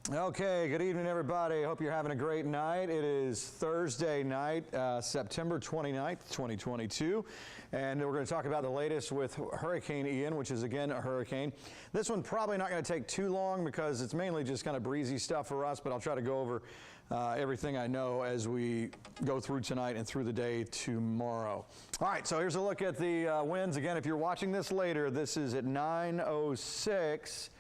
Okay, good evening, everybody. Hope you're having a great night. It is Thursday night, September 29th, 2022, and we're going to talk about the latest with Hurricane Ian, which is, again, a hurricane. This one probably not going to take too long because it's mainly just kind of breezy stuff for us, but I'll try to go over everything I know as we go through tonight and through the day tomorrow. All right, so here's a look at the winds. Again, if you're watching this later, this is at 9:06.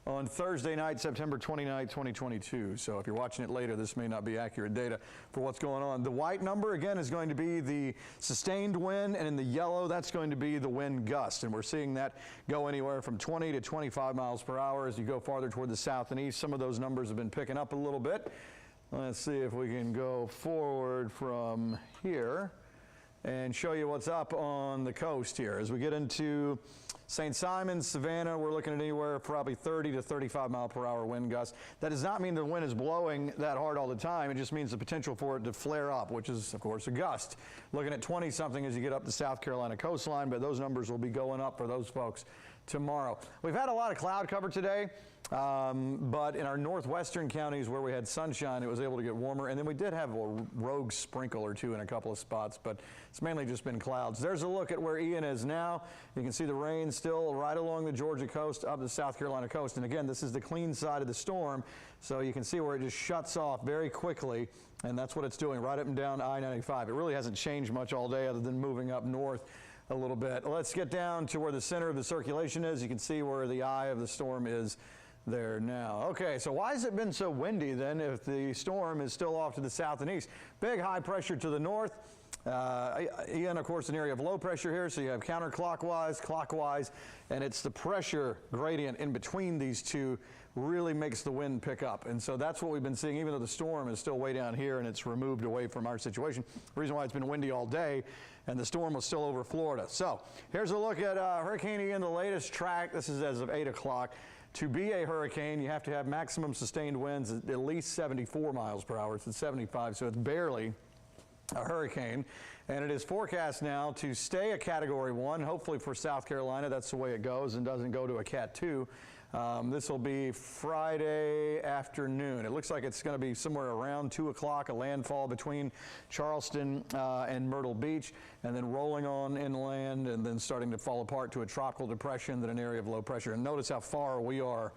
On Thursday night, September 29th, 2022. So if you're watching it later, this may not be accurate data for what's going on. The white number, again, is going to be the sustained wind, and in the yellow, that's going to be the wind gust. And we're seeing that go anywhere from 20 to 25 miles per hour as you go farther toward the south and east. Some of those numbers have been picking up a little bit. Let's see if we can go forward from here and show you what's up on the coast here. As we get into St. Simons, Savannah, we're looking at anywhere probably 30 to 35 mile per hour wind gusts. That does not mean the wind is blowing that hard all the time. It just means the potential for it to flare up, which is, of course, a gust. Looking at 20-something as you get up the South Carolina coastline, but those numbers will be going up for those folks tomorrow. We've had a lot of cloud cover today, but in our northwestern counties where we had sunshine, it was able to get warmer. And then we did have a rogue sprinkle or two in a couple of spots, but it's mainly just been clouds. There's a look at where Ian is now. You can see the rain still right along the Georgia coast up the South Carolina coast. And again, this is the clean side of the storm, so you can see where it just shuts off very quickly. And that's what it's doing right up and down I-95. It really hasn't changed much all day other than moving up north a little bit. Let's get down to where the center of the circulation is. You can see where the eye of the storm is there now. Okay, so why has it been so windy then if the storm is still off to the south and east? Big high pressure to the north. Ian, of course, an area of low pressure here, so you have counterclockwise, clockwise, and it's the pressure gradient in between these two really makes the wind pick up. And so that's what we've been seeing, even though the storm is still way down here and it's removed away from our situation. The reason why it's been windy all day and the storm was still over Florida. So here's a look at Hurricane Ian, the latest track. This is as of 8 o'clock. To be a hurricane, you have to have maximum sustained winds at least 74 miles per hour. It's at 75, so it's barely a hurricane. And it is forecast now to stay a Category 1, hopefully for South Carolina. That's the way it goes and doesn't go to a Cat 2. This will be Friday afternoon. It looks like it's going to be somewhere around 2 o'clock, a landfall between Charleston and Myrtle Beach, and then rolling on inland and then starting to fall apart to a tropical depression, then an area of low pressure. And notice how far we are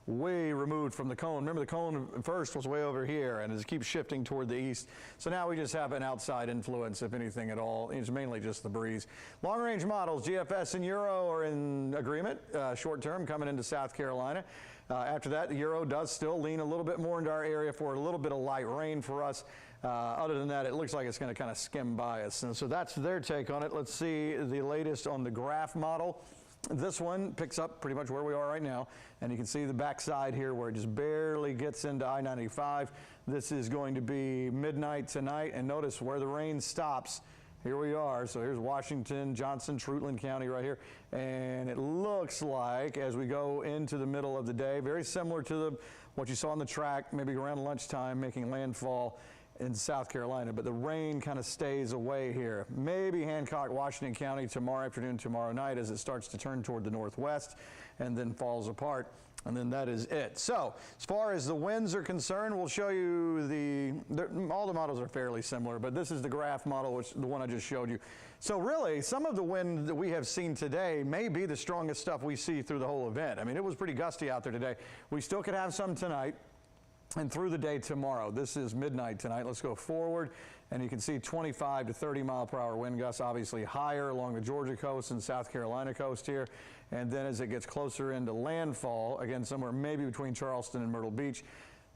way removed from the cone. Remember, the cone first was way over here and it keeps shifting toward the east. So now we just have an outside influence, if anything at all. It's mainly just the breeze. Long range models, GFS and Euro are in agreement, short term coming into South Carolina. After that, the Euro does still lean a little bit more into our area for a little bit of light rain for us. Other than that, it looks like it's going to kind of skim by us. And so that's their take on it. Let's see the latest on the graph model. This one picks up pretty much where we are right now, and you can see the backside here where it just barely gets into I-95. This is going to be midnight tonight, and notice where the rain stops. Here we are. So here's Washington, Johnson, Treutlen County right here, and it looks like as we go into the middle of the day, very similar to what you saw on the track, maybe around lunchtime, making landfall in South Carolina, but the rain kind of stays away here. Maybe Hancock, Washington County tomorrow afternoon, tomorrow night as it starts to turn toward the northwest and then falls apart. And then that is it. So as far as the winds are concerned, we'll show you all the models are fairly similar, but this is the graph model, which the one I just showed you. So really, some of the wind that we have seen today may be the strongest stuff we see through the whole event. I mean, it was pretty gusty out there today. We still could have some tonight and through the day tomorrow. This is midnight tonight. Let's go forward, and you can see 25 to 30 mile per hour wind gusts, obviously higher along the Georgia coast and South Carolina coast here. And then as it gets closer into landfall, again, somewhere maybe between Charleston and Myrtle Beach,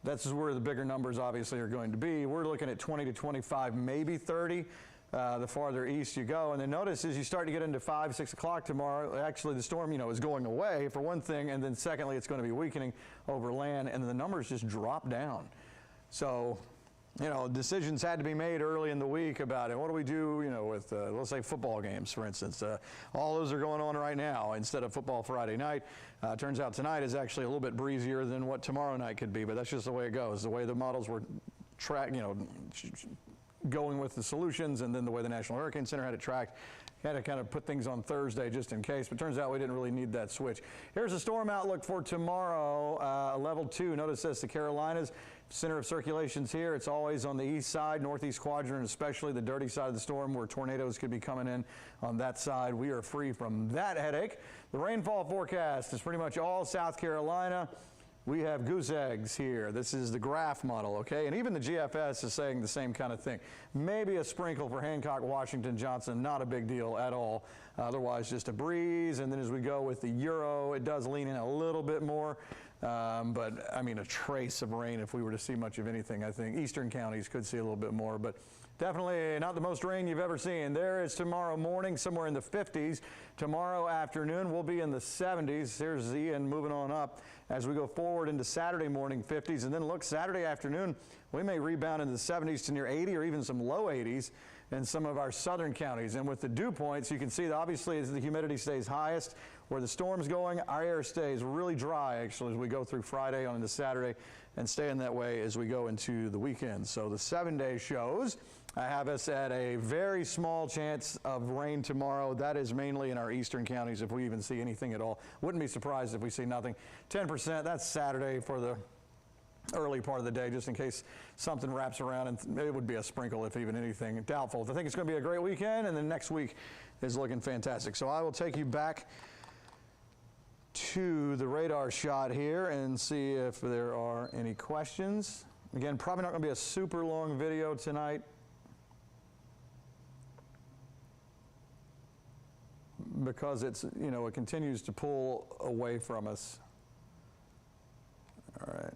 that's where the bigger numbers obviously are going to be. We're looking at 20 to 25, maybe 30. The farther east you go. And then notice as you start to get into 5, 6 o'clock tomorrow, actually the storm, is going away for one thing, and then secondly, it's going to be weakening over land, and the numbers just drop down. So, decisions had to be made early in the week about it. What do we do, with, let's say, football games, for instance. All those are going on right now instead of football Friday night. Turns out tonight is actually a little bit breezier than what tomorrow night could be, but that's just the way it goes, the way the models were tracked, going with the solutions, and then the way the National Hurricane Center had it tracked, Had to kind of put things on Thursday just in case, but turns out we didn't really need that switch. Here's a storm outlook for tomorrow, level 2. Notice this, the Carolinas, center of circulation's here. It's always on the east side, northeast quadrant, especially the dirty side of the storm where tornadoes could be coming in on that side. We are free from that headache. The rainfall forecast is pretty much all South Carolina. We have goose eggs here. This is the graph model, okay? And even the GFS is saying the same kind of thing. Maybe a sprinkle for Hancock, Washington, Johnson, not a big deal at all. Otherwise, just a breeze. And then as we go with the Euro, it does lean in a little bit more. But I mean, a trace of rain if we were to see much of anything. I think eastern counties could see a little bit more, but definitely not the most rain you've ever seen. There is tomorrow morning, somewhere in the 50s. Tomorrow afternoon, we'll be in the 70s. Here's Ian moving on up as we go forward into Saturday morning 50s. And then look, Saturday afternoon, we may rebound into the 70s to near 80 or even some low 80s in some of our southern counties. And with the dew points, you can see that obviously as the humidity stays highest, where the storm's going, our air stays really dry actually as we go through Friday on into Saturday and staying that way as we go into the weekend. So the 7-day shows I have us at a very small chance of rain tomorrow. That is mainly in our eastern counties if we even see anything at all. Wouldn't be surprised if we see nothing. 10%, that's Saturday for the early part of the day, just in case something wraps around, and it would be a sprinkle if even anything. Doubtful. I think it's going to be a great weekend, and then next week is looking fantastic. So I will take you back to the radar shot here and see if there are any questions. Again, probably not going to be a super long video tonight, because it's, you know, it continues to pull away from us. All right.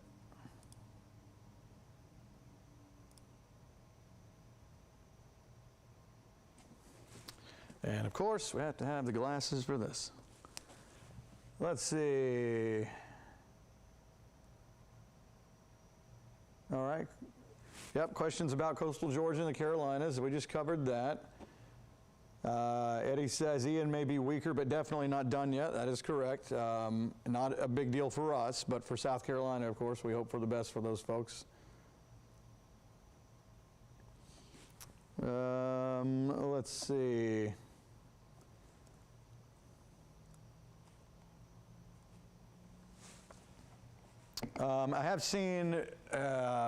And of course, we have to have the glasses for this. Let's see. All right. Yep, questions about coastal Georgia and the Carolinas. We just covered that. Eddie says Ian may be weaker, but definitely not done yet. That is correct. Not a big deal for us, but for South Carolina, of course, we hope for the best for those folks. Let's see. I have seen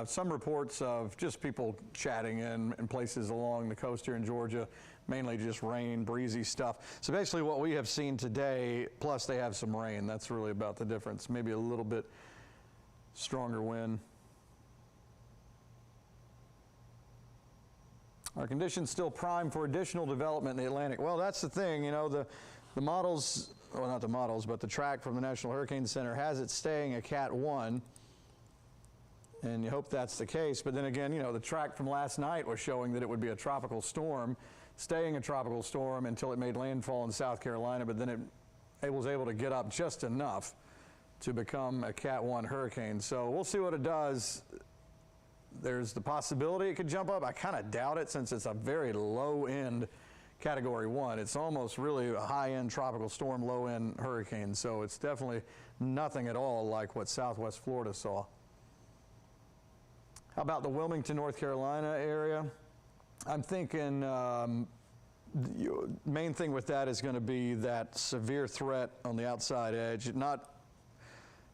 some reports of just people chatting in places along the coast here in Georgia, mainly just rain, breezy stuff. So basically what we have seen today, plus they have some rain. That's really about the difference. Maybe a little bit stronger wind. Are conditions still prime for additional development in the Atlantic? Well, that's the thing, you know, the models, well, not the models, but the track from the National Hurricane Center has it staying a Cat 1, and you hope that's the case. But then again, you know, the track from last night was showing that it would be a tropical storm, staying a tropical storm until it made landfall in South Carolina, but then it was able to get up just enough to become a Cat 1 hurricane. So we'll see what it does. There's the possibility it could jump up. I kind of doubt it since it's a very low-end Category 1. It's almost really a high-end tropical storm, low-end hurricane. So it's definitely nothing at all like what Southwest Florida saw. How about the Wilmington, North Carolina area? I'm thinking the main thing with that is going to be that severe threat on the outside edge, not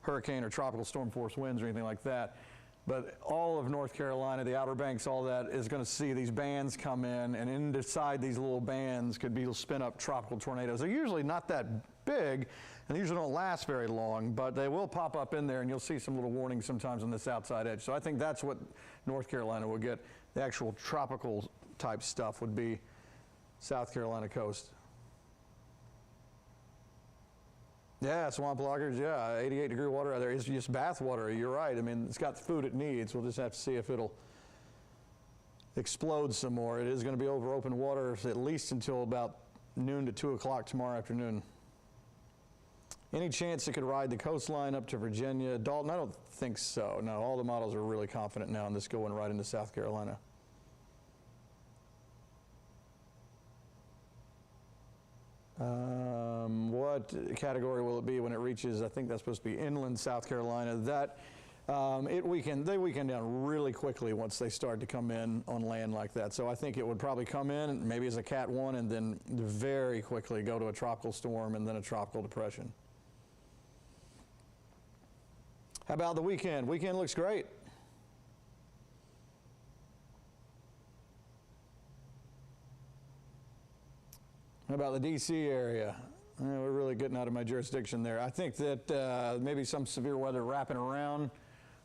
hurricane or tropical storm force winds or anything like that. But all of North Carolina, the Outer Banks, all that is going to see these bands come in, and inside these little bands could be spin up tropical tornadoes. They're usually not that big, and they usually don't last very long, but they will pop up in there, and you'll see some little warnings sometimes on this outside edge. So I think that's what North Carolina will get. The actual tropical type stuff would be South Carolina coast. Yeah, swamp loggers, yeah, 88-degree water out there. It's just bath water, you're right. I mean, it's got the food it needs. We'll just have to see if it'll explode some more. It is going to be over open water at least until about noon to 2 o'clock tomorrow afternoon. Any chance it could ride the coastline up to Virginia? Dalton, I don't think so. No, all the models are really confident now in this going right into South Carolina. What category will it be when it reaches, I think that's supposed to be inland South Carolina. That They weaken down really quickly once they start to come in on land like that. So I think it would probably come in maybe as a Cat 1 and then very quickly go to a tropical storm and then a tropical depression. How about the weekend? Weekend looks great. How about the D.C. area? We're really getting out of my jurisdiction there. I think that maybe some severe weather wrapping around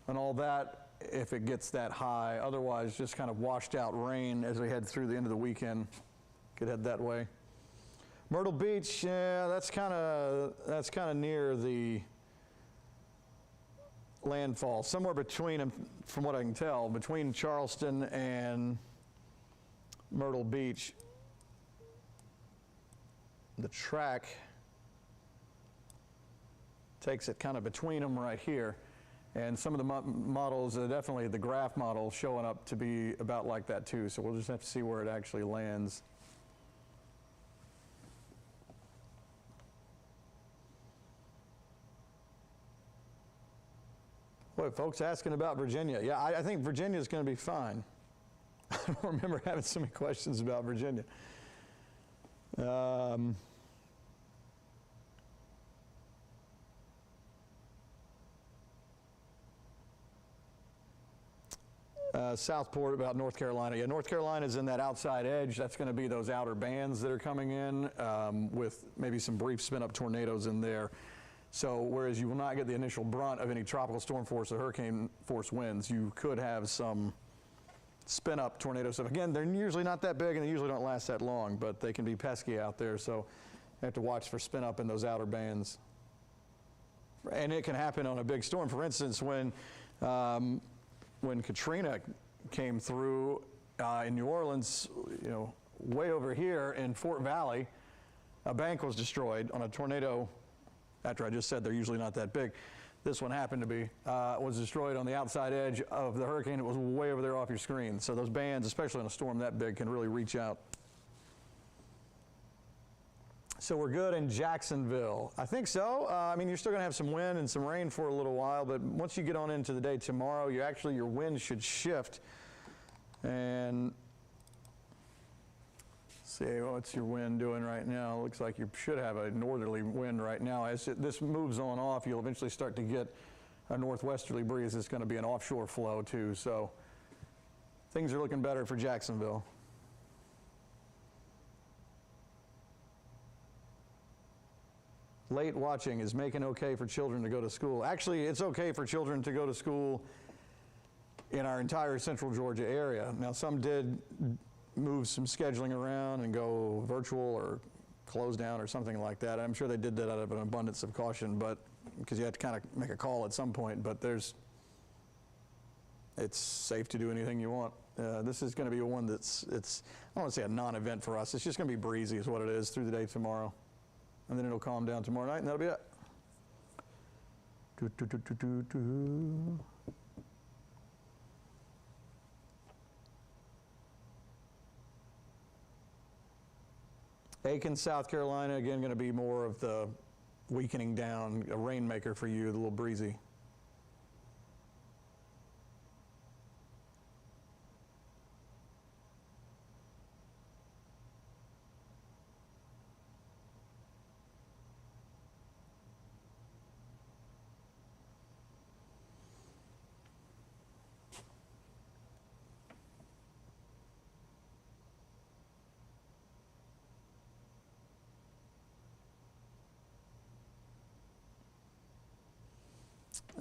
and all that if it gets that high. Otherwise, just kind of washed out rain as we head through the end of the weekend. Could head that way. Myrtle Beach, yeah, that's kind of near the landfall, somewhere between them, from what I can tell, between Charleston and Myrtle Beach. The track takes it kind of between them right here. And some of the models, definitely the graph model, showing up to be about like that too. So we'll just have to see where it actually lands. Boy, folks asking about Virginia. Yeah, I think Virginia is going to be fine. I don't remember having so many questions about Virginia. Southport about North Carolina. Yeah, North Carolina is in that outside edge. That's going to be those outer bands that are coming in with maybe some brief spin-up tornadoes in there. So whereas you will not get the initial brunt of any tropical storm force or hurricane force winds, you could have some spin-up tornado stuff. Again, they're usually not that big and they usually don't last that long, but they can be pesky out there. So you have to watch for spin-up in those outer bands. And it can happen on a big storm. For instance, when Katrina came through in New Orleans, you know, way over here in Fort Valley, a bank was destroyed on a tornado. After I just said they're usually not that big, this one happened to be, was destroyed on the outside edge of the hurricane. It was way over there off your screen. So those bands, especially on a storm that big, can really reach out. So we're good in Jacksonville. I think so. I mean, you're still going to have some wind and some rain for a little while, but once you get on into the day tomorrow, your wind should shift. And see, what's your wind doing right now? It looks like you should have a northerly wind right now. As this moves on off, you'll eventually start to get a northwesterly breeze. It's going to be an offshore flow too. So things are looking better for Jacksonville. Late watching, is Macon okay for children to go to school? Actually, it's okay for children to go to school in our entire central Georgia area. Now, some did move some scheduling around and go virtual or close down or something like that. I'm sure they did that out of an abundance of caution, but because you had to kind of make a call at some point, but it's safe to do anything you want. This is going to be one that's, I don't want to say a non-event for us. It's just going to be breezy is what it is through the day tomorrow. And then it'll calm down tomorrow night, and that'll be it. Macon, South Carolina, again, going to be more of the weakening down, a rainmaker for you, the little breezy.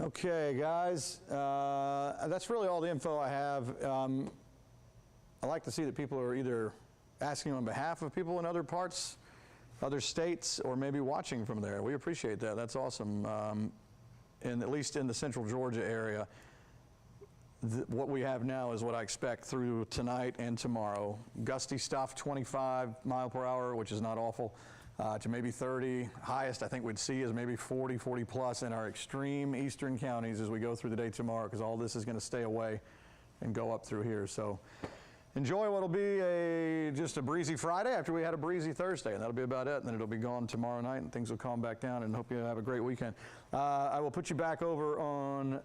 Okay, guys, that's really all the info I have. I like to see that people are either asking on behalf of people in other parts, other states, or maybe watching from there. We appreciate that. That's awesome. And at least in the central Georgia area, what we have now is what I expect through tonight and tomorrow. Gusty stuff, 25 mile per hour, which is not awful. To maybe 30. Highest I think we'd see is maybe 40, 40 plus in our extreme eastern counties as we go through the day tomorrow, because all this is going to stay away and go up through here. So enjoy what'll be just a breezy Friday after we had a breezy Thursday, and that'll be about it. And then it'll be gone tomorrow night, and things will calm back down, and hope you have a great weekend. I will put you back over on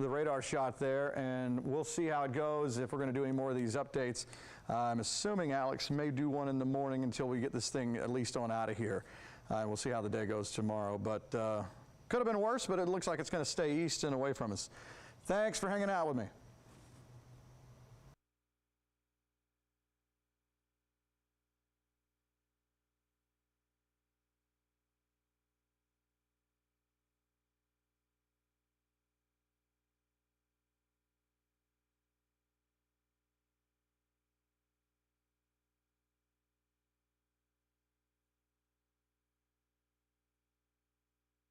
the radar shot there, and we'll see how it goes if we're going to do any more of these updates. I'm assuming Alex may do one in the morning until we get this thing at least on out of here. We'll see how the day goes tomorrow, but could have been worse, but it looks like it's going to stay east and away from us. Thanks for hanging out with me.